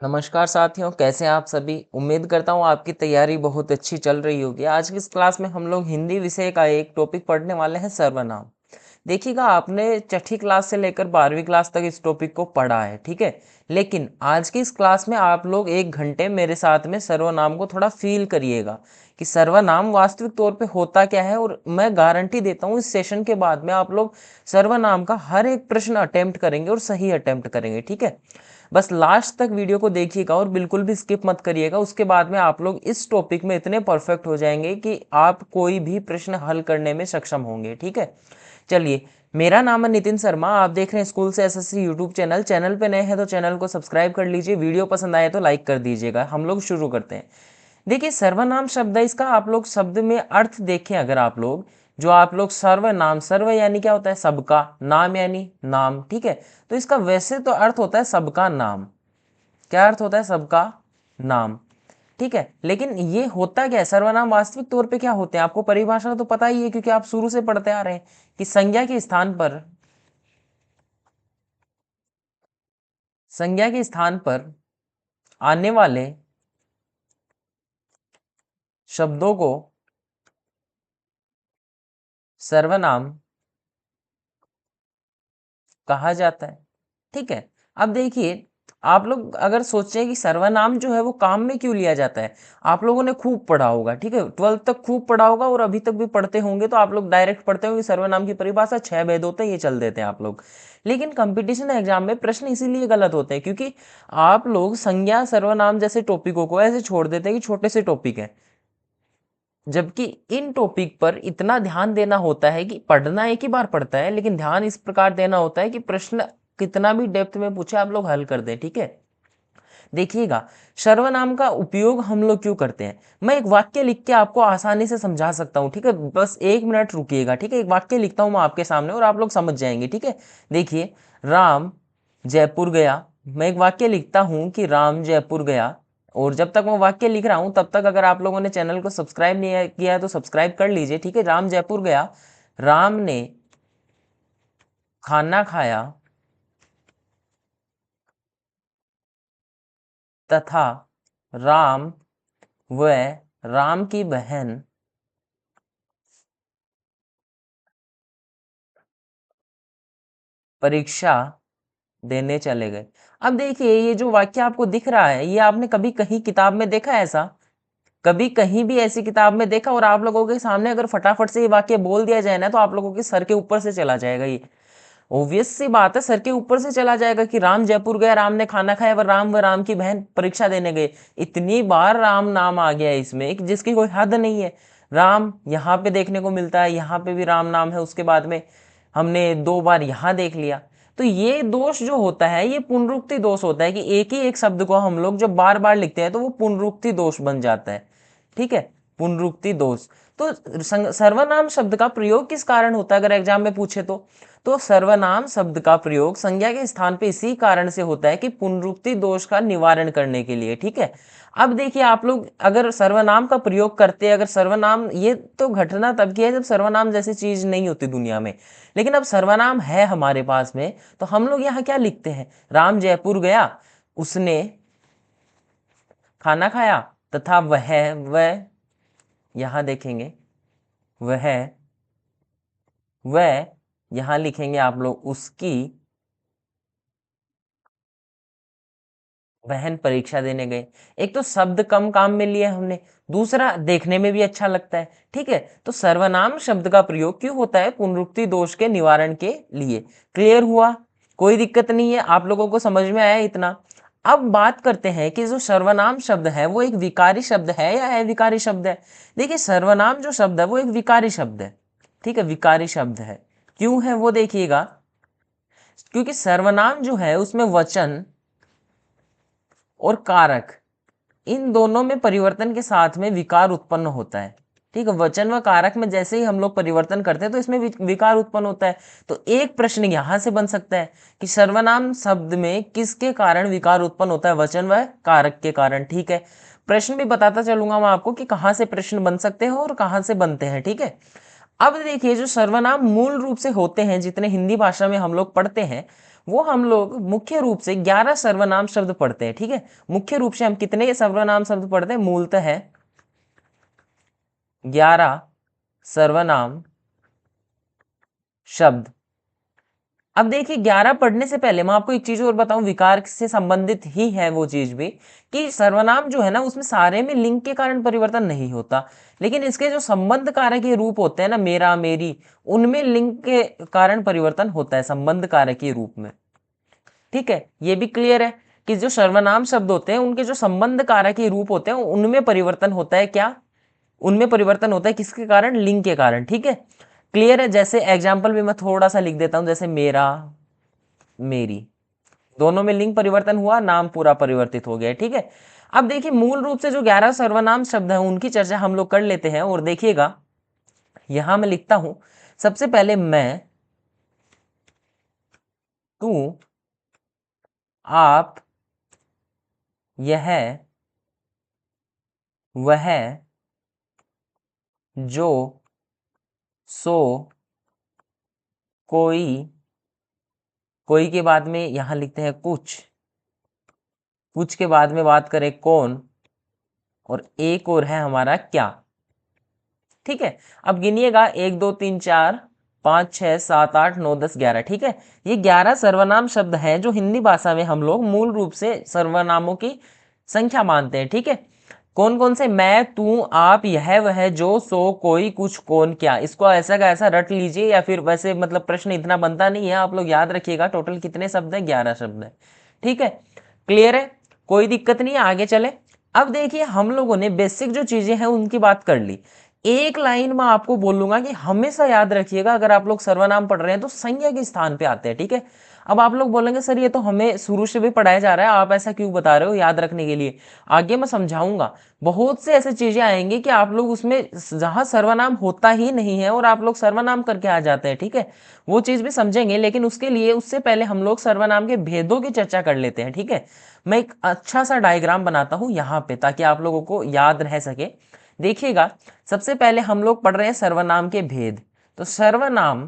नमस्कार साथियों, कैसे हैं आप सभी। उम्मीद करता हूँ आपकी तैयारी बहुत अच्छी चल रही होगी। आज की इस क्लास में हम लोग हिंदी विषय का एक टॉपिक पढ़ने वाले हैं, सर्वनाम। देखिएगा, आपने छठी क्लास से लेकर 12वीं क्लास तक इस टॉपिक को पढ़ा है, ठीक है। लेकिन आज की इस क्लास में आप लोग 1 घंटे मेरे साथ में सर्वनाम को थोड़ा फील करिएगा कि सर्वनाम वास्तविक तौर पे होता क्या है। और मैं गारंटी देता हूँ इस सेशन के बाद में आप लोग सर्वनाम का हर एक प्रश्न अटेम्प्ट करेंगे और सही अटेम्प्ट करेंगे, ठीक है। बस लास्ट तक वीडियो को देखिएगा और बिल्कुल भी स्किप मत करिएगा। उसके बाद में आप लोग इस टॉपिक में इतने परफेक्ट हो जाएंगे कि आप कोई भी प्रश्न हल करने में सक्षम होंगे, ठीक है। चलिए, मेरा नाम है नितिन शर्मा, आप देख रहे हैं स्कूल से एसएससी यूट्यूब चैनल। चैनल पे नए हैं तो चैनल को सब्सक्राइब कर लीजिए, वीडियो पसंद आए तो लाइक कर दीजिएगा। हम लोग शुरू करते हैं। देखिए, सर्वनाम शब्द है, इसका आप लोग शब्द में अर्थ देखें। अगर आप लोग जो आप लोग सर्वनाम, सर्व यानी क्या होता है? सबका, नाम यानी नाम, ठीक है। तो इसका वैसे तो अर्थ होता है सबका नाम। क्या अर्थ होता है? सबका नाम, ठीक है। लेकिन ये होता क्या है? सर्वनाम वास्तविक तौर पे क्या होते हैं? आपको परिभाषा तो पता ही है, क्योंकि आप शुरू से पढ़ते आ रहे हैं कि संज्ञा के स्थान पर आने वाले शब्दों को सर्वनाम कहा जाता है, ठीक है। अब देखिए, आप लोग अगर सोचें कि सर्वनाम जो है वो काम में क्यों लिया जाता है, आप लोगों ने खूब पढ़ा होगा, ठीक है। 12th तक खूब पढ़ा होगा और अभी तक भी पढ़ते होंगे, तो आप लोग डायरेक्ट पढ़ते होंगे सर्वनाम की परिभाषा 6 भेद होते हैं, ये चल देते हैं आप लोग। लेकिन कंपटीशन एग्जाम में प्रश्न इसीलिए गलत होते हैं क्योंकि आप लोग संज्ञा सर्वनाम जैसे टॉपिकों को ऐसे छोड़ देते हैं कि छोटे से टॉपिक है। जबकि इन टॉपिक पर इतना ध्यान देना होता है कि पढ़ना एक ही बार पड़ता है, लेकिन ध्यान इस प्रकार देना होता है कि प्रश्न कितना भी डेप्थ में पूछे आप लोग हल कर दें, ठीक है। देखिएगा, सर्वनाम का उपयोग हम लोग क्यों करते हैं, मैं एक वाक्य लिख के आपको आसानी से समझा सकता हूं, ठीक है। बस 1 मिनट रुकिएगा, ठीक है। एक वाक्य लिखता हूं मैं आपके सामने और आप लोग समझ जाएंगे, ठीक है। देखिए, राम जयपुर गया। मैं एक वाक्य लिखता हूं कि राम जयपुर गया, और जब तक मैं वाक्य लिख रहा हूं तब तक अगर आप लोगों ने चैनल को सब्सक्राइब नहीं किया है तो सब्सक्राइब कर लीजिए, ठीक है। राम जयपुर गया, राम ने खाना खाया तथा राम व राम की बहन परीक्षा देने चले गए। अब देखिए, ये जो वाक्य आपको दिख रहा है, ये आपने कभी कहीं किताब में देखा है ऐसा? कभी कहीं भी ऐसी किताब में देखा? और आप लोगों के सामने अगर फटाफट से ये वाक्य बोल दिया जाए ना, तो आप लोगों के सर के ऊपर से चला जाएगा ये। ऑब्वियस सी बात है, सर के ऊपर से चला जाएगा कि राम जयपुर गया, राम ने खाना खाया, व राम की बहन परीक्षा देने गए। इतनी बार राम नाम आ गया है इसमें कि जिसकी कोई हद नहीं है। राम यहाँ पे देखने को मिलता है, यहाँ पे भी राम नाम है, उसके बाद में हमने 2 बार यहाँ देख लिया। तो ये दोष जो होता है, ये पुनरुक्ति दोष होता है कि एक ही एक शब्द को हम लोग जब बार बार लिखते हैं तो वो पुनरुक्ति दोष बन जाता है, ठीक है। पुनरुक्ति दोष। तो सर्वनाम शब्द का प्रयोग किस कारण होता है, अगर एग्जाम में पूछे तो सर्वनाम शब्द का प्रयोग संज्ञा के स्थान पे इसी कारण से होता है कि पुनरुक्ति दोष का निवारण करने के लिए, ठीक है। अब देखिए, आप लोग अगर सर्वनाम का प्रयोग करते हैं, अगर सर्वनाम, ये तो घटना तब की है जब सर्वनाम जैसी चीज नहीं होती दुनिया में। लेकिन अब सर्वनाम है हमारे पास में, तो हम लोग यहाँ क्या लिखते हैं? राम जयपुर गया, उसने खाना खाया तथा वह यहां देखेंगे, वह वह यहां लिखेंगे आप लोग उसकी बहन परीक्षा देने गए। एक तो शब्द कम काम में लिए हमने, दूसरा देखने में भी अच्छा लगता है, ठीक है। तो सर्वनाम शब्द का प्रयोग क्यों होता है? पुनरुक्ति दोष के निवारण के लिए। क्लियर हुआ? कोई दिक्कत नहीं है, आप लोगों को समझ में आया इतना? अब बात करते हैं कि जो सर्वनाम शब्द है वो एक विकारी शब्द है या अविकारी शब्द है। देखिए, सर्वनाम जो शब्द है वो एक विकारी शब्द है, ठीक है, विकारी शब्द है। क्यों है वो देखिएगा, क्योंकि सर्वनाम जो है उसमें वचन और कारक, इन दोनों में परिवर्तन के साथ में विकार उत्पन्न होता है, ठीक है। वचन व कारक में जैसे ही हम लोग परिवर्तन करते हैं तो इसमें विकार उत्पन्न होता है। तो एक प्रश्न यहां से बन सकता है कि सर्वनाम शब्द में किसके कारण विकार उत्पन्न होता है? वचन व कारक के कारण, ठीक है। प्रश्न भी बताता चलूंगा मैं आपको कि कहां से प्रश्न बन सकते हैं और कहां से बनते हैं, ठीक है। अब देखिए, जो सर्वनाम मूल रूप से होते हैं, जितने हिंदी भाषा में हम लोग पढ़ते हैं, वो हम लोग मुख्य रूप से 11 सर्वनाम शब्द पढ़ते हैं। ठीक है, मुख्य रूप से हम कितने सर्वनाम शब्द पढ़ते हैं? मूलतः है 11 सर्वनाम शब्द। अब देखिए 11 पढ़ने से पहले मैं आपको एक चीज और बताऊं, विकार से संबंधित ही है वो चीज भी, कि सर्वनाम जो है ना उसमें सारे में लिंग के कारण परिवर्तन नहीं होता, लेकिन इसके जो संबंध कारक के रूप होते हैं ना, मेरा, मेरी, उनमें लिंग के कारण परिवर्तन होता है संबंध कारक के रूप में। ठीक है, ये भी क्लियर है कि जो सर्वनाम शब्द होते हैं उनके जो संबंध कारक के रूप होते हैं उनमें परिवर्तन होता है। क्या? उनमें परिवर्तन होता है किसके कारण? लिंग के कारण। ठीक है, क्लियर है। जैसे एग्जाम्पल भी मैं थोड़ा सा लिख देता हूं, जैसे मेरा, मेरी, दोनों में लिंग परिवर्तन हुआ, नाम पूरा परिवर्तित हो गया। ठीक है, अब देखिए मूल रूप से जो 11 सर्वनाम शब्द हैं उनकी चर्चा हम लोग कर लेते हैं। और देखिएगा यहां मैं लिखता हूं, सबसे पहले मैं, तू, आप, यह, वह, जो, सो, कोई, कोई के बाद में यहां लिखते हैं कुछ, कुछ के बाद में बात करें कौन, और एक और है हमारा क्या। ठीक है, अब गिनिएगा 1 2 3 4 5 6 7 8 9 10 11। ठीक है, ये 11 सर्वनाम शब्द हैं जो हिंदी भाषा में हम लोग मूल रूप से सर्वनामों की संख्या मानते हैं। ठीक है, कौन कौन से? मैं, तू, आप, यह, वह, जो, सो, कोई, कुछ, कौन, क्या। इसको ऐसा का ऐसा रट लीजिए, या फिर वैसे मतलब प्रश्न इतना बनता नहीं है, आप लोग याद रखिएगा टोटल कितने शब्द हैं? 11 शब्द है। ठीक है, क्लियर है, कोई दिक्कत नहीं है, आगे चले। अब देखिए हम लोगों ने बेसिक जो चीजें हैं उनकी बात कर ली। एक लाइन में आपको बोलूंगा कि हमेशा याद रखिएगा, अगर आप लोग सर्वनाम पढ़ रहे हैं तो संज्ञा के स्थान पे आते हैं। ठीक है, अब आप लोग बोलेंगे सर ये तो हमें शुरू से भी पढ़ाया जा रहा है, आप ऐसा क्यों बता रहे हो याद रखने के लिए? आगे मैं समझाऊंगा, बहुत से ऐसे चीजें आएंगी कि आप लोग उसमें जहां सर्वनाम होता ही नहीं है और आप लोग सर्वनाम करके आ जाते हैं। ठीक है, वो चीज भी समझेंगे, लेकिन उसके लिए उससे पहले हम लोग सर्वनाम के भेदों की चर्चा कर लेते हैं। ठीक है, मैं एक अच्छा सा डायग्राम बनाता हूं यहाँ पे ताकि आप लोगों को याद रह सके। देखिएगा, सबसे पहले हम लोग पढ़ रहे हैं सर्वनाम के भेद। तो सर्वनाम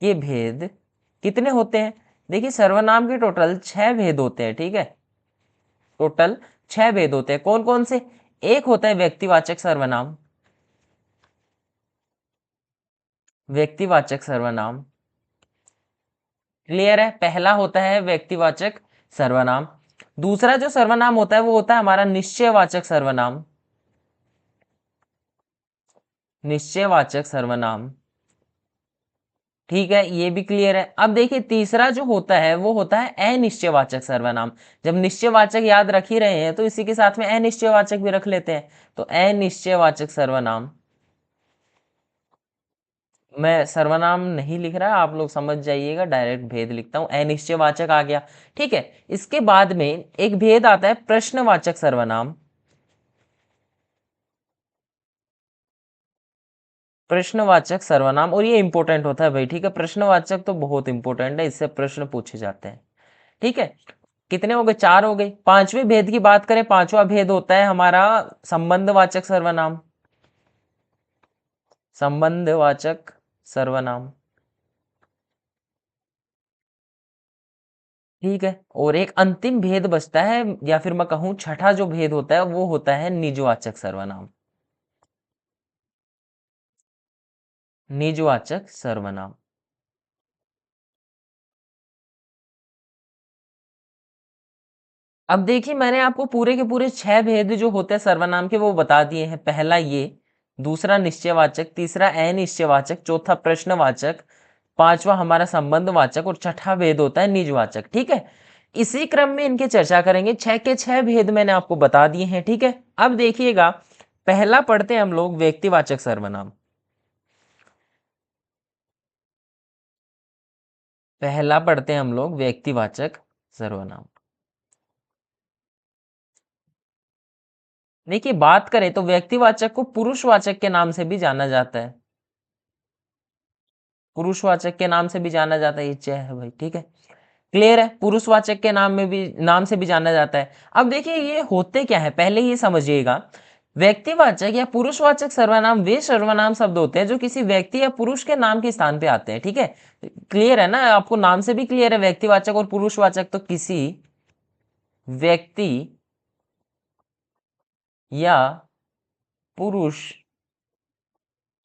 के भेद कितने होते हैं? देखिए सर्वनाम के टोटल 6 भेद होते हैं। ठीक है, टोटल 6 भेद होते हैं। कौन कौन से? एक होता है व्यक्तिवाचक सर्वनाम, व्यक्तिवाचक सर्वनाम, क्लियर है, पहला होता है व्यक्तिवाचक सर्वनाम। दूसरा जो सर्वनाम होता है वो होता है हमारा निश्चयवाचक सर्वनाम, निश्चयवाचक सर्वनाम। ठीक है, ये भी क्लियर है। अब देखिए तीसरा जो होता है वो होता है अनिश्चयवाचक सर्वनाम। जब निश्चयवाचक याद रख ही रहे हैं तो इसी के साथ में अनिश्चयवाचक भी रख लेते हैं, तो अनिश्चयवाचक सर्वनाम। मैं सर्वनाम नहीं लिख रहा, आप लोग समझ जाइएगा, डायरेक्ट भेद लिखता हूं, अनिश्चयवाचक आ गया। ठीक है, इसके बाद में एक भेद आता है प्रश्नवाचक सर्वनाम, प्रश्नवाचक सर्वनाम, और ये इंपॉर्टेंट होता है भाई। ठीक है, प्रश्नवाचक तो बहुत इंपॉर्टेंट है, इससे प्रश्न पूछे जाते हैं। ठीक है, कितने हो गए? 4 हो गए। पांचवें भेद की बात करें, पांचवा भेद होता है हमारा संबंधवाचक सर्वनाम, संबंधवाचक सर्वनाम। ठीक है, और एक अंतिम भेद बचता है, या फिर मैं कहूं छठा जो भेद होता है वो होता है निजवाचक सर्वनाम, निजवाचक सर्वनाम। अब देखिए मैंने आपको पूरे के पूरे 6 भेद जो होते हैं सर्वनाम के वो बता दिए हैं। पहला ये, दूसरा निश्चयवाचक, तीसरा अनिश्चयवाचक, चौथा प्रश्नवाचक, पांचवा हमारा संबंधवाचक, और छठा भेद होता है निजवाचक। ठीक है, इसी क्रम में इनकी चर्चा करेंगे। 6 के 6 भेद मैंने आपको बता दिए हैं। ठीक है, अब देखिएगा पहला पढ़ते हैं हम लोग व्यक्तिवाचक सर्वनाम। पहला पढ़ते हैं हम लोग व्यक्तिवाचक सर्वनाम। देखिए बात करें तो व्यक्तिवाचक को पुरुषवाचक के नाम से भी जाना जाता है, पुरुषवाचक के नाम से भी जाना जाता है, ये चय है भाई। ठीक है, क्लियर है, पुरुषवाचक के नाम से भी जाना जाता है। अब देखिए ये होते क्या है, पहले ये समझिएगा व्यक्तिवाचक या पुरुषवाचक सर्वनाम वे सर्वनाम शब्द होते हैं जो किसी व्यक्ति या पुरुष के नाम के स्थान पे आते हैं। ठीक है, क्लियर है ना, आपको नाम से भी क्लियर है व्यक्तिवाचक और पुरुषवाचक। तो किसी व्यक्ति या पुरुष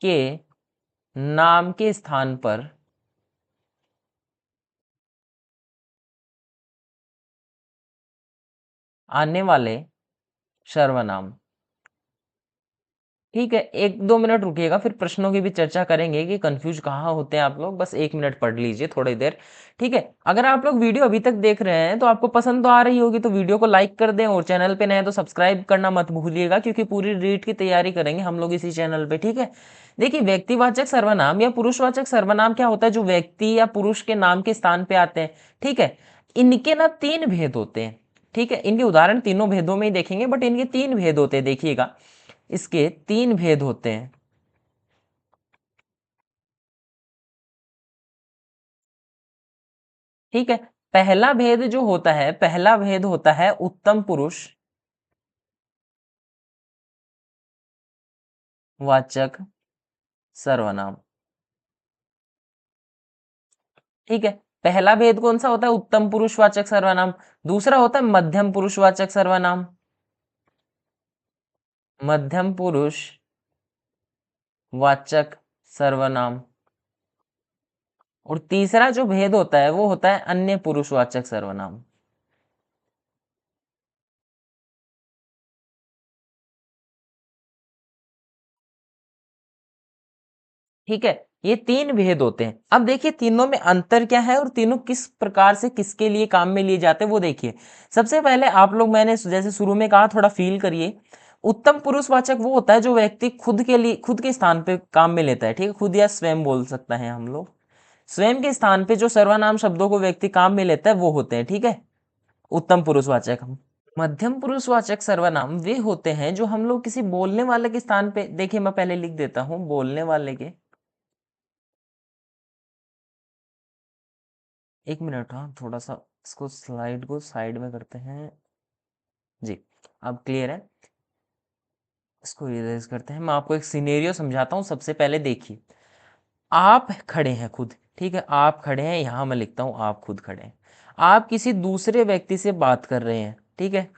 के नाम के स्थान पर आने वाले सर्वनाम। ठीक है, 1-2 मिनट रुकिएगा, फिर प्रश्नों की भी चर्चा करेंगे कि कंफ्यूज कहाँ होते हैं आप लोग। बस 1 मिनट पढ़ लीजिए थोड़ी देर। ठीक है, अगर आप लोग वीडियो अभी तक देख रहे हैं तो आपको पसंद तो आ रही होगी, तो वीडियो को लाइक कर दें और चैनल पे नए हैं तो सब्सक्राइब करना मत भूलिएगा, क्योंकि पूरी रीड की तैयारी करेंगे हम लोग इसी चैनल पे। ठीक है, देखिए व्यक्तिवाचक सर्वनाम या पुरुषवाचक सर्वनाम क्या होता है, जो व्यक्ति या पुरुष के नाम के स्थान पे आते हैं। ठीक है, इनके ना 3 भेद होते हैं। ठीक है, इनके उदाहरण तीनों भेदों में ही देखेंगे, बट इनके 3 भेद होते हैं। देखिएगा, इसके 3 भेद होते हैं। ठीक है, पहला भेद जो होता है, पहला भेद होता है उत्तम पुरुष वाचक सर्वनाम। ठीक है, पहला भेद कौन सा होता है, उत्तम पुरुषवाचक सर्वनाम। दूसरा होता है मध्यम पुरुषवाचक सर्वनाम, मध्यम पुरुष वाचक सर्वनाम। और तीसरा जो भेद होता है वो होता है अन्य पुरुषवाचक सर्वनाम। ठीक है, ये 3 भेद होते हैं। अब देखिए तीनों में अंतर क्या है और तीनों किस प्रकार से किसके लिए काम में लिए जाते हैं वो देखिए। सबसे पहले आप लोग, मैंने जैसे शुरू में कहा, थोड़ा फील करिए। उत्तम पुरुषवाचक वो होता है जो व्यक्ति खुद के लिए, खुद के स्थान पे काम में लेता है। ठीक है, खुद या स्वयं बोल सकता है हम लोग। स्वयं के स्थान पे जो सर्वनाम शब्दों को व्यक्ति काम में लेता है वो होते हैं। ठीक है, उत्तम पुरुषवाचक। मध्यम पुरुषवाचक सर्वनाम वे होते हैं जो हम लोग किसी बोलने वाले के स्थान पे, देखिए मैं पहले लिख देता हूं, बोलने वाले के, 1 मिनट, हाँ थोड़ा सा इसको स्लाइड को साइड में करते हैं जी। अब क्लियर है, इसको इरेज करते हैं। मैं आपको एक सिनेरियो समझाता हूँ। सबसे पहले देखिए, आप खड़े हैं खुद। ठीक है, आप खड़े हैं, यहाँ मैं लिखता हूँ आप खुद खड़े हैं। आप किसी दूसरे व्यक्ति से बात कर रहे हैं। ठीक है,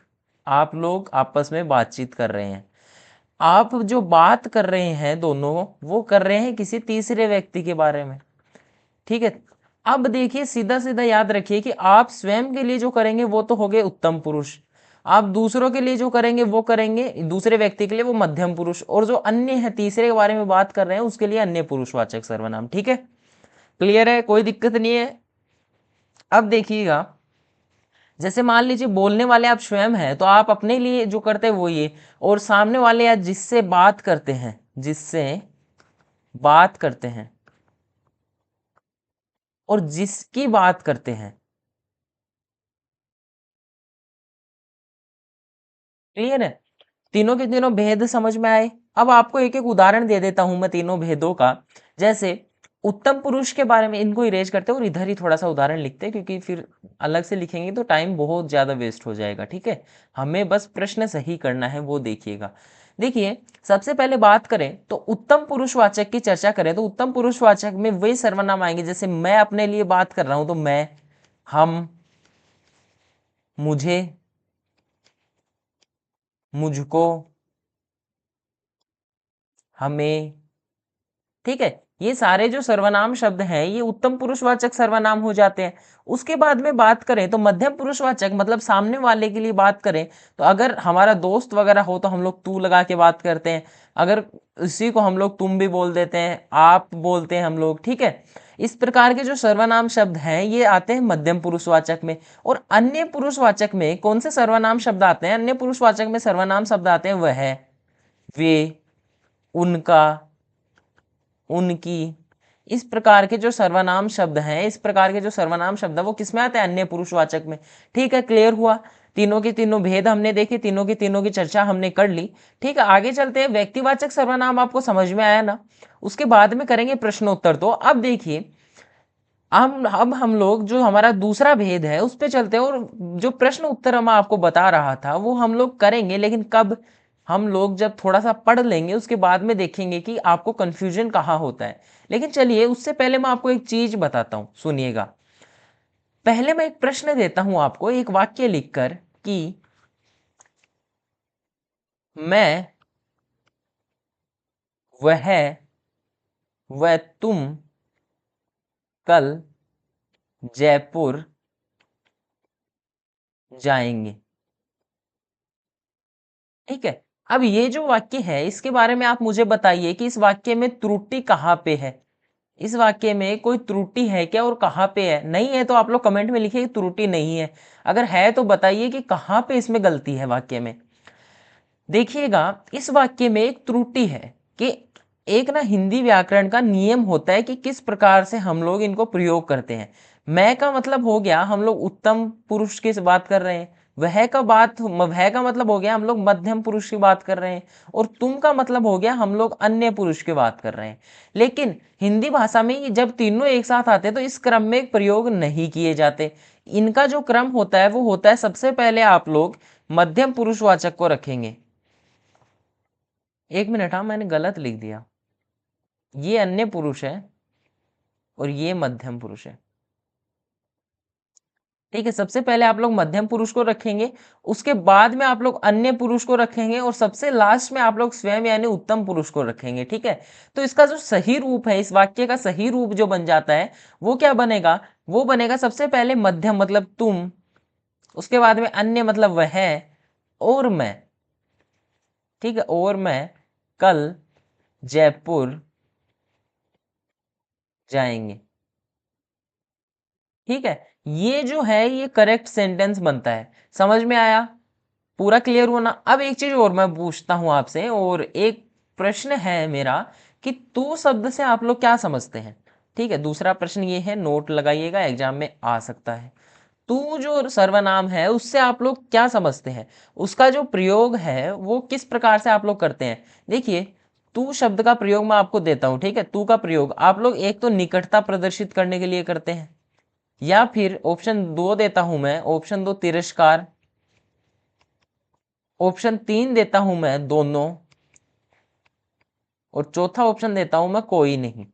आप लोग आपस में बातचीत कर रहे हैं। आप जो बात कर रहे हैं दोनों, वो कर रहे हैं किसी तीसरे व्यक्ति के बारे में। ठीक है, अब देखिए सीधा सीधा याद रखिए कि आप स्वयं के लिए जो करेंगे वो तो हो गए उत्तम पुरुष, आप दूसरों के लिए जो करेंगे वो करेंगे, दूसरे व्यक्ति के लिए वो मध्यम पुरुष, और जो अन्य है, तीसरे के बारे में बात कर रहे हैं, उसके लिए अन्य पुरुषवाचक सर्वनाम। ठीक है, क्लियर है, कोई दिक्कत नहीं है। अब देखिएगा, जैसे मान लीजिए बोलने वाले आप स्वयं हैं, तो आप अपने लिए जो करते हैं वो ये, और सामने वाले या जिससे बात करते हैं, जिससे बात करते हैं और जिसकी बात करते हैं। क्लियर है, तीनों के तीनों भेद समझ में आए। अब आपको एक एक उदाहरण दे देता हूं मैं तीनों भेदों का। जैसे उत्तम पुरुष के बारे में, इनको इरेज करते हैं और इधर ही थोड़ा सा उदाहरण लिखते हैं, क्योंकि फिर अलग से लिखेंगे तो टाइम बहुत ज्यादा वेस्ट हो जाएगा। ठीक है, हमें बस प्रश्न सही करना है, वो देखिएगा। देखिए, सबसे पहले बात करें तो उत्तम पुरुषवाचक की चर्चा करें तो उत्तम पुरुषवाचक में वही सर्वनाम आएंगे। जैसे मैं अपने लिए बात कर रहा हूं तो मैं, हम, मुझे, मुझको, हमें। ठीक है, ये सारे जो सर्वनाम शब्द हैं ये उत्तम पुरुषवाचक सर्वनाम हो जाते हैं। उसके बाद में बात करें तो मध्यम पुरुषवाचक, मतलब सामने वाले के लिए बात करें तो अगर हमारा दोस्त वगैरह हो तो हम लोग तू लगा के बात करते हैं। अगर इसी को हम लोग तुम भी बोल देते हैं, आप बोलते हैं हम लोग। ठीक है, इस प्रकार के जो सर्वनाम शब्द हैं ये आते हैं मध्यम पुरुषवाचक में। और अन्य पुरुषवाचक में कौन से सर्वनाम शब्द आते हैं, अन्य पुरुषवाचक में सर्वनाम शब्द आते हैं वह है, वे, उनका, उनकी। इस प्रकार के जो सर्वनाम शब्द हैं, इस प्रकार के जो सर्वनाम शब्द है वो किस में आते हैं, अन्य पुरुषवाचक में। ठीक है, क्लियर हुआ, तीनों के तीनों भेद हमने देखे, तीनों की तीनों की चर्चा हमने कर ली। ठीक है, आगे चलते हैं। व्यक्तिवाचक सर्वनाम आपको समझ में आया ना, उसके बाद में करेंगे प्रश्नोत्तर। तो अब देखिए, अब हम लोग जो हमारा दूसरा भेद है उस पे चलते हैं, और जो प्रश्न उत्तर मैं आपको बता रहा था वो हम लोग करेंगे, लेकिन कब, हम लोग जब थोड़ा सा पढ़ लेंगे उसके बाद में देखेंगे कि आपको कंफ्यूजन कहाँ होता है। लेकिन चलिए उससे पहले मैं आपको एक चीज बताता हूं, सुनिएगा। पहले मैं एक प्रश्न देता हूं आपको, एक वाक्य लिखकर कि मैं, वह, तुम कल जयपुर जाएंगे। ठीक है। अब ये जो वाक्य है इसके बारे में आप मुझे बताइए कि इस वाक्य में त्रुटि कहाँ पे है। इस वाक्य में कोई त्रुटि है क्या और कहाँ पे है? नहीं है तो आप लोग कमेंट में लिखिए त्रुटि नहीं है। अगर है तो बताइए कि कहाँ पे इसमें गलती है वाक्य में। देखिएगा, इस वाक्य में एक त्रुटि है कि एक ना हिंदी व्याकरण का नियम होता है कि किस प्रकार से हम लोग इनको प्रयोग करते हैं। मैं का मतलब हो गया हम लोग उत्तम पुरुष की बात कर रहे हैं, वह का मतलब हो गया हम लोग मध्यम पुरुष की बात कर रहे हैं, और तुम का मतलब हो गया हम लोग अन्य पुरुष की बात कर रहे हैं। लेकिन हिंदी भाषा में ये जब तीनों एक साथ आते हैं तो इस क्रम में प्रयोग नहीं किए जाते। इनका जो क्रम होता है वो होता है, सबसे पहले आप लोग मध्यम पुरुषवाचक को रखेंगे। एक मिनट, हाँ मैंने गलत लिख दिया, ये अन्य पुरुष है और ये मध्यम पुरुष है। ठीक है, सबसे पहले आप लोग मध्यम पुरुष को रखेंगे, उसके बाद में आप लोग अन्य पुरुष को रखेंगे, और सबसे लास्ट में आप लोग स्वयं यानी उत्तम पुरुष को रखेंगे। ठीक है, तो इसका जो सही रूप है, इस वाक्य का सही रूप जो बन जाता है वो क्या बनेगा? वो बनेगा सबसे पहले मध्यम मतलब तुम, उसके बाद में अन्य मतलब वह, और मैं। ठीक है, और मैं कल जयपुर जाएंगे। ठीक है, ये जो है ये करेक्ट सेंटेंस बनता है। समझ में आया? पूरा क्लियर हुआ ना? अब एक चीज और मैं पूछता हूं आपसे, और एक प्रश्न है मेरा कि तू शब्द से आप लोग क्या समझते हैं? ठीक है, दूसरा प्रश्न ये है, नोट लगाइएगा, एग्जाम में आ सकता है। तू जो सर्वनाम है उससे आप लोग क्या समझते हैं? उसका जो प्रयोग है वो किस प्रकार से आप लोग करते हैं? देखिए, तू शब्द का प्रयोग मैं आपको देता हूं। ठीक है, तू का प्रयोग आप लोग एक तो निकटता प्रदर्शित करने के लिए करते हैं, या फिर ऑप्शन दो देता हूं मैं, ऑप्शन दो तिरस्कार, ऑप्शन तीन देता हूं मैं दोनों, और चौथा ऑप्शन देता हूं मैं कोई नहीं।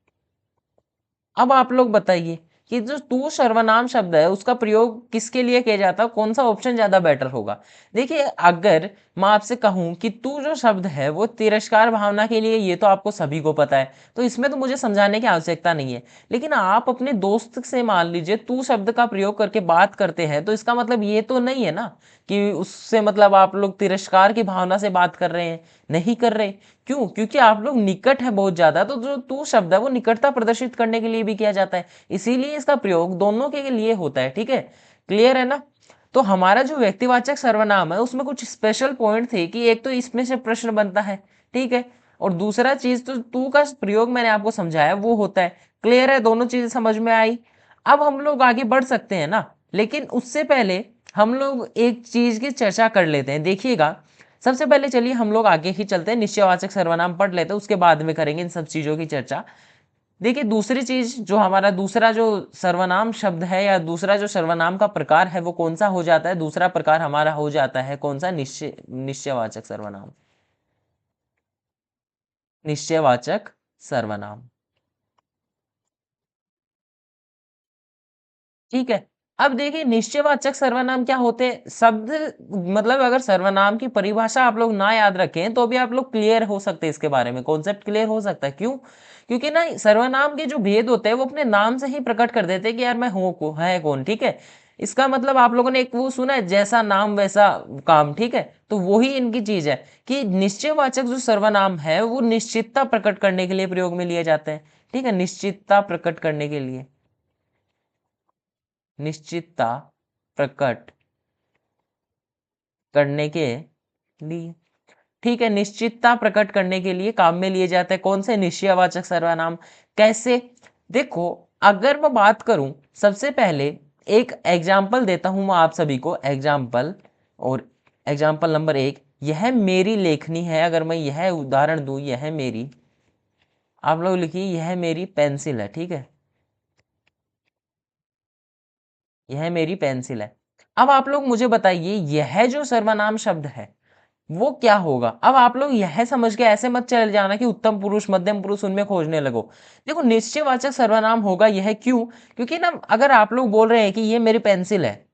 अब आप लोग बताइए कि जो तू सर्वनाम शब्द है उसका प्रयोग किसके लिए किया जाता है, कौन सा ऑप्शन ज्यादा बेटर होगा? देखिए, अगर मैं आपसे कहूं कि तू जो शब्द है वो तिरस्कार भावना के लिए, ये तो आपको सभी को पता है, तो इसमें तो मुझे समझाने की आवश्यकता नहीं है। लेकिन आप अपने दोस्त से मान लीजिए तू शब्द का प्रयोग करके बात करते हैं, तो इसका मतलब ये तो नहीं है ना कि उससे मतलब आप लोग तिरस्कार की भावना से बात कर रहे हैं। नहीं कर रहे। क्यों? क्योंकि आप लोग निकट है बहुत ज्यादा, तो जो तू शब्द है वो निकटता प्रदर्शित करने के लिए भी किया जाता है, इसीलिए इसका प्रयोग दोनों के लिए होता है। ठीक है, क्लियर है ना? तो हमारा जो व्यक्तिवाचक सर्वनाम है उसमें कुछ स्पेशल पॉइंट थे कि एक तो इसमें से प्रश्न बनता है, ठीक है, और दूसरा चीज तो तू का प्रयोग मैंने आपको समझाया वो होता है। क्लियर है? दोनों चीजें समझ में आई। अब हम लोग आगे बढ़ सकते हैं ना, लेकिन उससे पहले हम लोग एक चीज की चर्चा कर लेते हैं। देखिएगा, सबसे पहले चलिए हम लोग आगे ही चलते हैं, निश्चयवाचक सर्वनाम पढ़ लेते हैं, उसके बाद में करेंगे इन सब चीजों की चर्चा। देखिए, दूसरी चीज जो हमारा दूसरा जो सर्वनाम शब्द है या दूसरा जो सर्वनाम का प्रकार है वो कौन सा हो जाता है? दूसरा प्रकार हमारा हो जाता है कौन सा? निश्चयवाचक सर्वनाम। निश्चयवाचक सर्वनाम। ठीक है। अब देखिए, निश्चयवाचक सर्वनाम क्या होते हैं? शब्द मतलब अगर सर्वनाम की परिभाषा आप लोग ना याद रखें तो भी आप लोग क्लियर हो सकते हैं, इसके बारे में कॉन्सेप्ट क्लियर हो सकता है। क्यों? क्योंकि ना सर्वनाम के जो भेद होते हैं वो अपने नाम से ही प्रकट कर देते हैं कि यार मैं हूं को है कौन। ठीक है, इसका मतलब आप लोगों ने एक वो सुना है, जैसा नाम वैसा काम। ठीक है, तो वही इनकी चीज है कि निश्चयवाचक जो सर्वनाम है वो निश्चितता प्रकट करने के लिए प्रयोग में लिए जाते हैं। ठीक है, निश्चितता प्रकट करने के लिए, निश्चितता प्रकट करने के लिए। ठीक है, निश्चितता प्रकट करने के लिए काम में लिए जाते हैं कौन से? निश्चयवाचक सर्वनाम। कैसे? देखो, अगर मैं बात करूं, सबसे पहले एक एग्जाम्पल देता हूं मैं आप सभी को, एग्जाम्पल, और एग्जाम्पल नंबर एक, यह मेरी लेखनी है। अगर मैं यह उदाहरण दूं, यह मेरी, आप लोग लिखिए यह मेरी पेंसिल है। ठीक है, यह मेरी पेंसिल है। अब आप लोग मुझे बताइए, यह जो सर्वनाम शब्द है वो क्या होगा? अब आप लोग यह समझ के ऐसे मत चले जाना कि उत्तम पुरुष, मध्यम पुरुष उनमें खोजने लगो। देखो निश्चयवाचक सर्वनाम होगा यह क्यों? क्योंकि ना अगर आप लोग बोल रहे हैं कि ये मेरी पेंसिल है,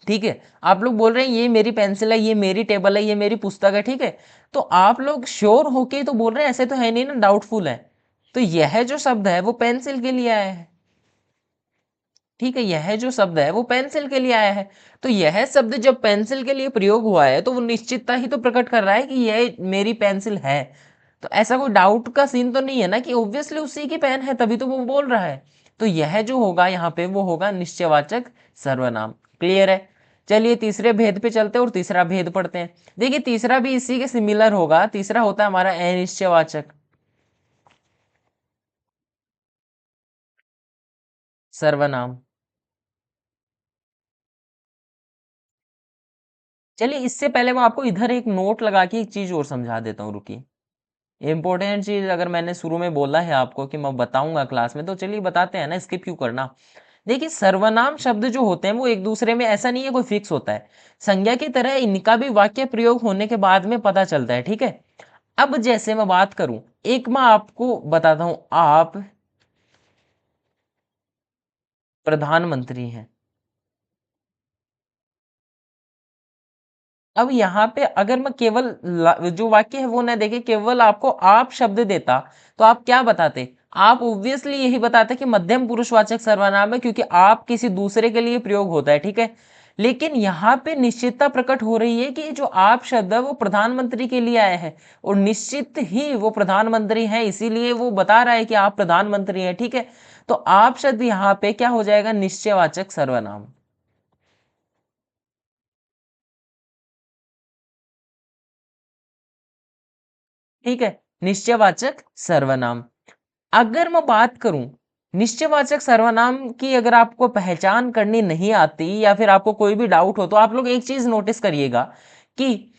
ठीक है, आप लोग बोल रहे हैं ये मेरी पेंसिल है, ये मेरी टेबल है, ये मेरी पुस्तक है, ठीक है, तो आप लोग श्योर होके तो बोल रहे हैं, ऐसे तो है नहीं ना, डाउटफुल है। तो यह जो शब्द है वो पेंसिल के लिए आया है, ठीक है, यह जो शब्द है वो पेंसिल के लिए आया है। तो यह शब्द जब पेंसिल के लिए प्रयोग हुआ है तो वो निश्चितता ही तो प्रकट कर रहा है कि यह मेरी पेंसिल है। तो ऐसा कोई डाउट का सीन तो नहीं है ना कि ऑब्वियसली उसी की पेन है, तभी तो वो बोल रहा है। तो यह जो होगा यहाँ पे वो होगा निश्चयवाचक सर्वनाम। क्लियर है? चलिए तीसरे भेद पे चलते हैं और तीसरा भेद पढ़ते हैं। देखिए तीसरा भी इसी के सिमिलर होगा। तीसरा होता है हमारा अनिश्चयवाचक सर्वनाम। चलिए इससे पहले मैं आपको इधर एक नोट लगा के एक चीज और समझा देता हूँ, रुकिए। इंपॉर्टेंट चीज अगर मैंने शुरू में बोला है आपको कि मैं बताऊंगा क्लास में, तो चलिए बताते हैं ना, स्किप क्यों करना। देखिए सर्वनाम शब्द जो होते हैं वो एक दूसरे में ऐसा नहीं है कोई फिक्स होता है, संज्ञा की तरह इनका भी वाक्य प्रयोग होने के बाद में पता चलता है, ठीक है। अब जैसे मैं बात करूं, एक मैं आपको बताता हूं, आप प्रधानमंत्री हैं। अब यहाँ पे अगर मैं केवल जो वाक्य है वो ना देखे, केवल आपको आप शब्द देता, तो आप क्या बताते? आप ऑब्वियसली यही बताते कि मध्यम पुरुषवाचक सर्वनाम है, क्योंकि आप किसी दूसरे के लिए प्रयोग होता है, ठीक है। लेकिन यहाँ पे निश्चितता प्रकट हो रही है कि जो आप शब्द है वो प्रधानमंत्री के लिए आया है, और निश्चित ही वो प्रधानमंत्री है, इसीलिए वो बता रहा है कि आप प्रधानमंत्री हैं, ठीक है। तो आप शब्द यहाँ पे क्या हो जाएगा? निश्चयवाचक सर्वनाम। ठीक है, निश्चयवाचक सर्वनाम। अगर मैं बात करूं निश्चयवाचक सर्वनाम की, अगर आपको पहचान करनी नहीं आती या फिर आपको कोई भी डाउट हो, तो आप लोग एक चीज नोटिस करिएगा कि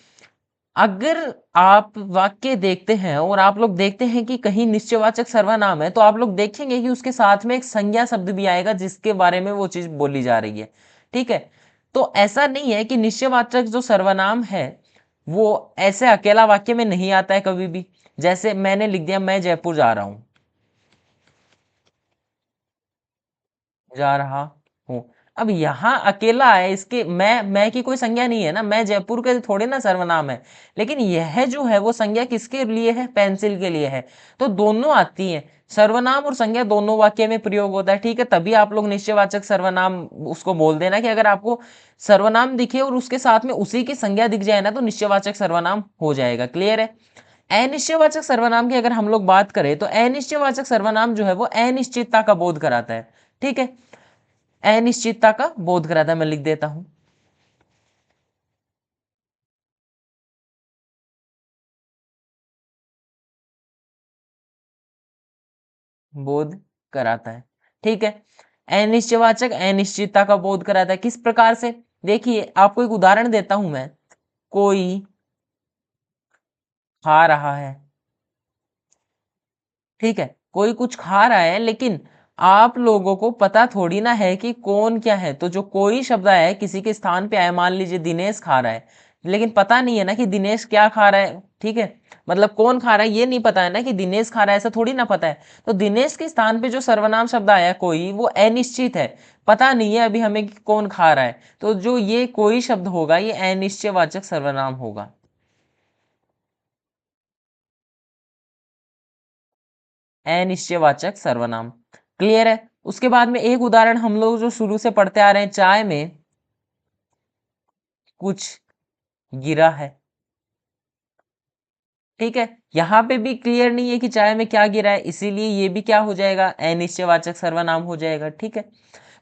अगर आप वाक्य देखते हैं और आप लोग देखते हैं कि कहीं निश्चयवाचक सर्वनाम है, तो आप लोग देखेंगे कि उसके साथ में एक संज्ञा शब्द भी आएगा जिसके बारे में वो चीज बोली जा रही है, ठीक है। तो ऐसा नहीं है कि निश्चयवाचक जो सर्वनाम है वो ऐसे अकेला वाक्य में नहीं आता है कभी भी। जैसे मैंने लिख दिया मैं जयपुर जा रहा हूं, जा रहा हूं। अब यहां अकेला है, इसके मैं की कोई संज्ञा नहीं है ना, मैं जयपुर के थोड़े ना सर्वनाम है। लेकिन यह जो है वो संज्ञा किसके लिए है? पेंसिल के लिए है। तो दोनों आती है, सर्वनाम और संज्ञा दोनों वाक्य में प्रयोग होता है, ठीक है। तभी आप लोग निश्चयवाचक सर्वनाम उसको बोल देना कि अगर आपको सर्वनाम दिखे और उसके साथ में उसी की संज्ञा दिख जाए ना, तो निश्चयवाचक सर्वनाम हो जाएगा। क्लियर है? अनिश्चयवाचक सर्वनाम की अगर हम लोग बात करें, तो अनिश्चयवाचक सर्वनाम जो है वो अनिश्चितता का बोध कराता है, ठीक है। अनिश्चितता का बोध कराता है, मैं लिख देता हूं, बोध कराता है, ठीक है। अनिश्चयवाचक अनिश्चितता का बोध कराता है, किस प्रकार से? देखिए आपको एक उदाहरण देता हूं मैं। कोई खा रहा है, ठीक है, कोई कुछ खा रहा है, लेकिन आप लोगों को पता थोड़ी ना है कि कौन क्या है। तो जो कोई शब्द आया है किसी के स्थान पे आया, मान लीजिए दिनेश खा रहा है, लेकिन पता नहीं है ना कि दिनेश क्या खा रहा है, ठीक है। मतलब कौन खा रहा है ये नहीं पता है ना, कि दिनेश खा रहा है ऐसा थोड़ी ना पता है। तो दिनेश के स्थान पे जो सर्वनाम शब्द आया कोई, वो अनिश्चित है, पता नहीं है अभी हमें कि कौन खा रहा है। तो जो ये कोई शब्द होगा ये अनिश्चयवाचक सर्वनाम होगा। अनिश्चयवाचक सर्वनाम। क्लियर है? उसके बाद में एक उदाहरण हम लोग जो शुरू से पढ़ते आ रहे हैं, चाय में कुछ गिरा है, ठीक है। यहां पे भी क्लियर नहीं है कि चाय में क्या गिरा है, इसीलिए ये भी क्या हो जाएगा? अनिश्चयवाचक सर्वनाम हो जाएगा, ठीक है।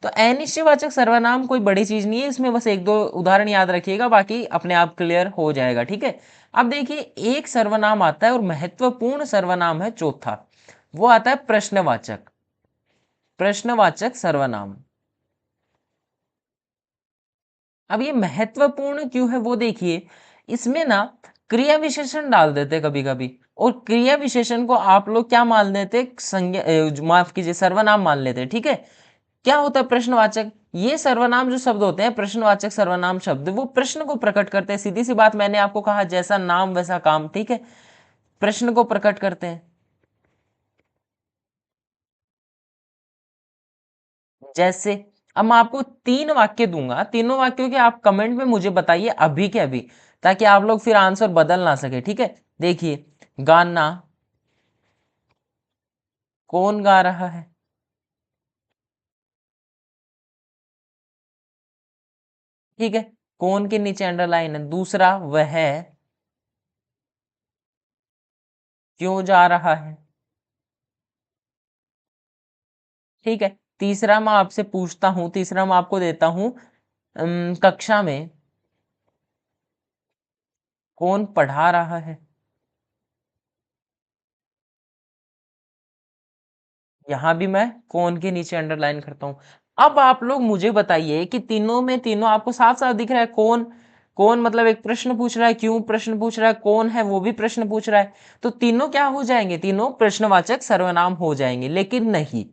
तो अनिश्चयवाचक सर्वनाम कोई बड़ी चीज नहीं है, इसमें बस एक दो उदाहरण याद रखिएगा, बाकी अपने आप क्लियर हो जाएगा, ठीक है। अब देखिए एक सर्वनाम आता है और महत्वपूर्ण सर्वनाम है चौथा, वो आता है प्रश्नवाचक। प्रश्नवाचक सर्वनाम। अब ये महत्वपूर्ण क्यों है वो देखिए, इसमें ना क्रिया विशेषण डाल देते कभी कभी, और क्रिया विशेषण को आप लोग क्या मान लेते? संज्ञा माफ कीजिए सर्वनाम मान लेते, ठीक है। क्या होता है प्रश्नवाचक? ये सर्वनाम जो शब्द होते हैं, प्रश्नवाचक सर्वनाम शब्द, वो प्रश्न को प्रकट करते हैं। सीधी सी बात, मैंने आपको कहा जैसा नाम वैसा काम, ठीक है, प्रश्न को प्रकट करते हैं। जैसे अब मैं आपको 3 वाक्य दूंगा, तीनों वाक्यों के आप कमेंट में मुझे बताइए अभी के अभी, ताकि आप लोग फिर आंसर बदल ना सके, ठीक है। देखिए, गाना कौन गा रहा है? ठीक है, कौन के नीचे अंडरलाइन है। दूसरा, वह क्यों जा रहा है? ठीक है। तीसरा मैं आपसे पूछता हूं, तीसरा मैं आपको देता हूं, कक्षा में कौन पढ़ा रहा है? यहां भी मैं कौन के नीचे अंडरलाइन करता हूं। अब आप लोग मुझे बताइए कि तीनों में तीनों आपको साफ साफ दिख रहा है, कौन कौन मतलब एक प्रश्न पूछ रहा है, क्यों प्रश्न पूछ रहा है, कौन है वो भी प्रश्न पूछ रहा है, तो तीनों क्या हो जाएंगे? तीनों प्रश्नवाचक सर्वनाम हो जाएंगे। लेकिन नहीं,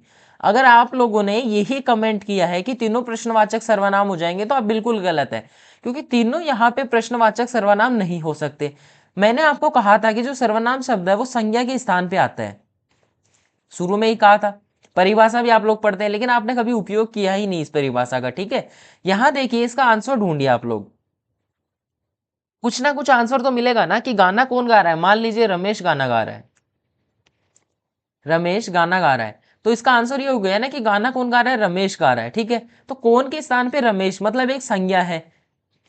अगर आप लोगों ने यही कमेंट किया है कि तीनों प्रश्नवाचक सर्वनाम हो जाएंगे, तो आप बिल्कुल गलत है, क्योंकि तीनों यहाँ पे प्रश्नवाचक सर्वनाम नहीं हो सकते। मैंने आपको कहा था कि जो सर्वनाम शब्द है वो संज्ञा के स्थान पे आता है, शुरू में ही कहा था। परिभाषा भी आप लोग पढ़ते हैं, लेकिन आपने कभी उपयोग किया ही नहीं इस परिभाषा का, ठीक है। यहां देखिए, इसका आंसर ढूंढिए आप लोग, कुछ ना कुछ आंसर तो मिलेगा ना कि गाना कौन गा रहा है। मान लीजिए रमेश गाना गा रहा है, रमेश गाना गा रहा है, तो इसका आंसर ये हो गया ना कि गाना कौन गा रहा है? रमेश गा रहा है, ठीक है। तो कौन के स्थान पे रमेश, मतलब एक संज्ञा है,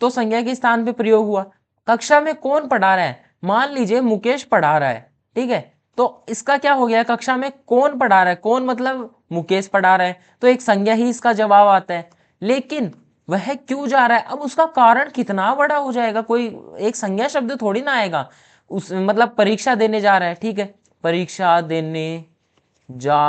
तो संज्ञा के स्थान पे प्रयोग हुआ। कक्षा में कौन पढ़ा रहा है? मान लीजिए मुकेश पढ़ा रहा है, ठीक है, तो इसका क्या हो गया? कक्षा में कौन पढ़ा रहा है, कौन मतलब मुकेश पढ़ा रहा है, तो एक संज्ञा ही इसका जवाब आता है। लेकिन वह क्यों जा रहा है, अब उसका कारण कितना बड़ा हो जाएगा, कोई एक संज्ञा शब्द थोड़ी ना आएगा। उस मतलब परीक्षा देने जा रहा है, ठीक है, परीक्षा देने जा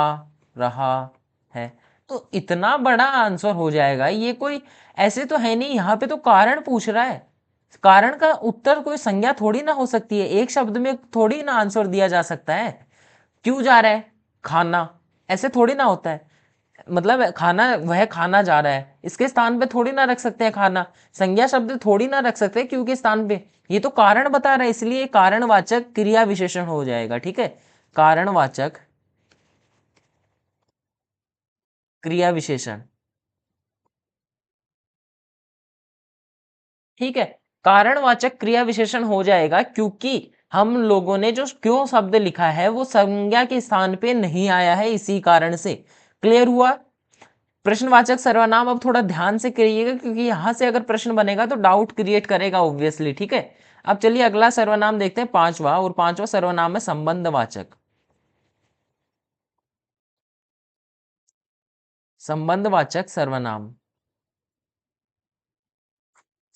रहा है, तो इतना बड़ा आंसर हो जाएगा ये। कोई ऐसे तो है नहीं, यहाँ पे तो कारण पूछ रहा है, कारण का उत्तर कोई संज्ञा थोड़ी ना हो सकती है, एक शब्द में थोड़ी ना आंसर दिया जा सकता है। क्यों जा रहा है? खाना, ऐसे थोड़ी ना होता है, मतलब खाना, वह खाना जा रहा है, इसके स्थान पे थोड़ी ना रख सकते हैं खाना, संज्ञा शब्द थोड़ी ना रख सकते क्यों के स्थान पे, ये तो कारण बता रहा है, इसलिए कारणवाचक क्रिया विशेषण हो जाएगा, ठीक है, कारणवाचक क्रिया विशेषण, ठीक है, कारणवाचक क्रिया विशेषण हो जाएगा, क्योंकि हम लोगों ने जो क्यों शब्द लिखा है वो संज्ञा के स्थान पे नहीं आया है, इसी कारण से। क्लियर हुआ? प्रश्नवाचक सर्वनाम अब थोड़ा ध्यान से करिएगा, क्योंकि यहां से अगर प्रश्न बनेगा तो डाउट क्रिएट करेगा ऑब्वियसली, ठीक है। अब चलिए अगला सर्वनाम देखते हैं, पांचवा, और पांचवा सर्वनाम है संबंधवाचक। संबंधवाचक सर्वनाम,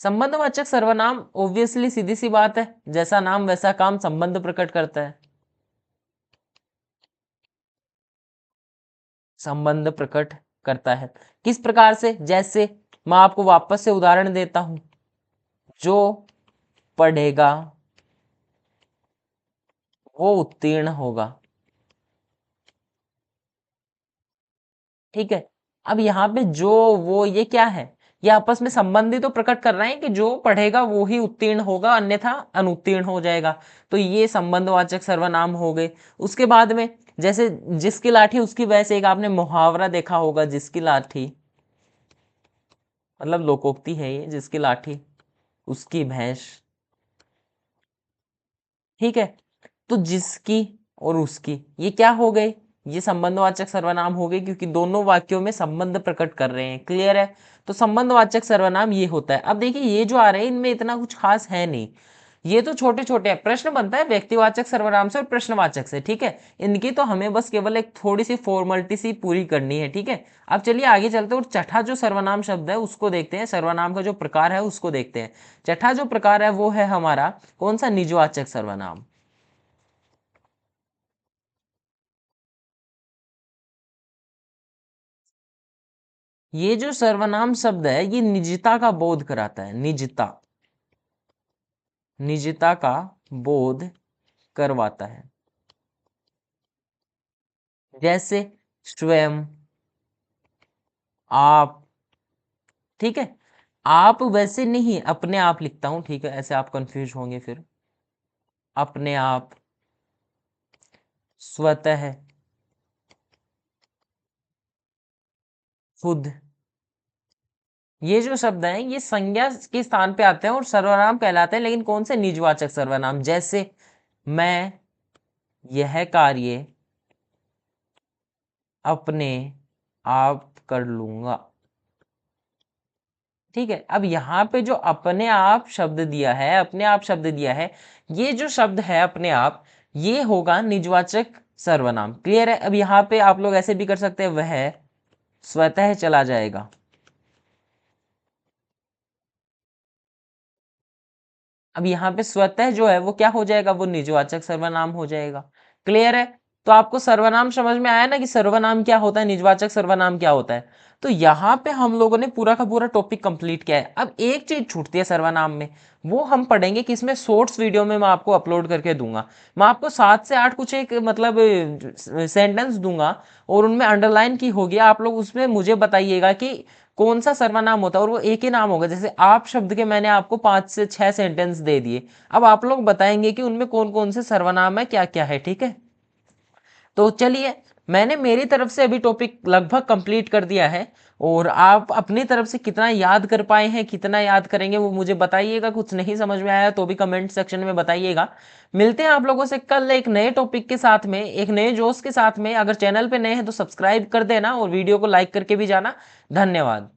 संबंधवाचक सर्वनाम ऑब्वियसली सीधी सी बात है, जैसा नाम वैसा काम, संबंध प्रकट करता है, संबंध प्रकट करता है। किस प्रकार से? जैसे मैं आपको वापस से उदाहरण देता हूं, जो पढ़ेगा वो उत्तीर्ण होगा, ठीक है। अब यहाँ पे जो, वो, ये क्या है? ये आपस में संबंध ही तो प्रकट कर रहे हैं कि जो पढ़ेगा वो ही उत्तीर्ण होगा, अन्यथा अनुत्तीर्ण हो जाएगा, तो ये संबंधवाचक सर्वनाम हो गए। उसके बाद में, जैसे जिसकी लाठी उसकी भैंस, एक आपने मुहावरा देखा होगा, जिसकी लाठी, मतलब लोकोक्ति है ये, जिसकी लाठी उसकी भैंस, ठीक है। तो जिसकी और उसकी, ये क्या हो गए? ये संबंधवाचक सर्वनाम हो गए, क्योंकि दोनों वाक्यों में संबंध प्रकट कर रहे हैं। क्लियर है? तो संबंधवाचक सर्वनाम ये होता है। अब देखिए, ये जो आ रहे हैं इनमें इतना कुछ खास है नहीं, ये तो छोटे छोटे हैं। प्रश्न बनता है व्यक्तिवाचक सर्वनाम से और प्रश्नवाचक से, ठीक है। इनकी तो हमें बस केवल एक थोड़ी सी फॉर्मेलिटी सी पूरी करनी है, ठीक है। अब चलिए आगे चलते हैं और छठा जो सर्वनाम शब्द है उसको देखते हैं, सर्वनाम का जो प्रकार है उसको देखते हैं। छठा जो प्रकार है वो है हमारा कौन सा? निजवाचक सर्वनाम। ये जो सर्वनाम शब्द है ये निजता का बोध कराता है, निजता, निजता का बोध करवाता है। जैसे स्वयं, आप, ठीक है। आप वैसे नहीं, अपने आप लिखता हूं, ठीक है, ऐसे आप कंफ्यूज होंगे फिर। अपने आप, स्वतः, खुद, ये जो शब्द हैं ये संज्ञा के स्थान पे आते हैं और सर्वनाम कहलाते हैं, लेकिन कौन से? निजवाचक सर्वनाम। जैसे मैं यह कार्य अपने आप कर लूंगा, ठीक है। अब यहाँ पे जो अपने आप शब्द दिया है, अपने आप शब्द दिया है, ये जो शब्द है अपने आप, ये होगा निजवाचक सर्वनाम। क्लियर है? अब यहाँ पे आप लोग ऐसे भी कर सकते हैं, वह स्वतः चला जाएगा। अब यहाँ पे स्वतः जो है वो क्या हो जाएगा? वो निजवाचक सर्वनाम हो जाएगा। क्लियर है? तो आपको सर्वनाम समझ में आया ना कि सर्वनाम क्या होता है, निजवाचक सर्वनाम क्या होता है। तो यहाँ पे हम लोगों ने पूरा का पूरा टॉपिक कंप्लीट किया है। अब एक चीज छूटती है सर्वनाम में, वो हम पढ़ेंगे कि इसमें शॉर्ट्स वीडियो में मैं आपको अपलोड करके दूंगा। मैं आपको 7 से 8 कुछ एक मतलब सेंटेंस दूंगा और उनमें अंडरलाइन की होगी, आप लोग उसमें मुझे बताइएगा कि कौन सा सर्वनाम होता है, और वो एक ही नाम होगा। जैसे आप शब्द के मैंने आपको 5 से 6 सेंटेंस दे दिए, अब आप लोग बताएंगे कि उनमें कौन कौन से सर्वनाम है, क्या क्या है, ठीक है। तो चलिए, मैंने मेरी तरफ से अभी टॉपिक लगभग कंप्लीट कर दिया है, और आप अपनी तरफ से कितना याद कर पाए हैं, कितना याद करेंगे, वो मुझे बताइएगा। कुछ नहीं समझ में आया तो भी कमेंट सेक्शन में बताइएगा। मिलते हैं आप लोगों से कल एक नए टॉपिक के साथ में, एक नए जोश के साथ में। अगर चैनल पे नए हैं तो सब्सक्राइब कर देना और वीडियो को लाइक करके भी जाना। धन्यवाद।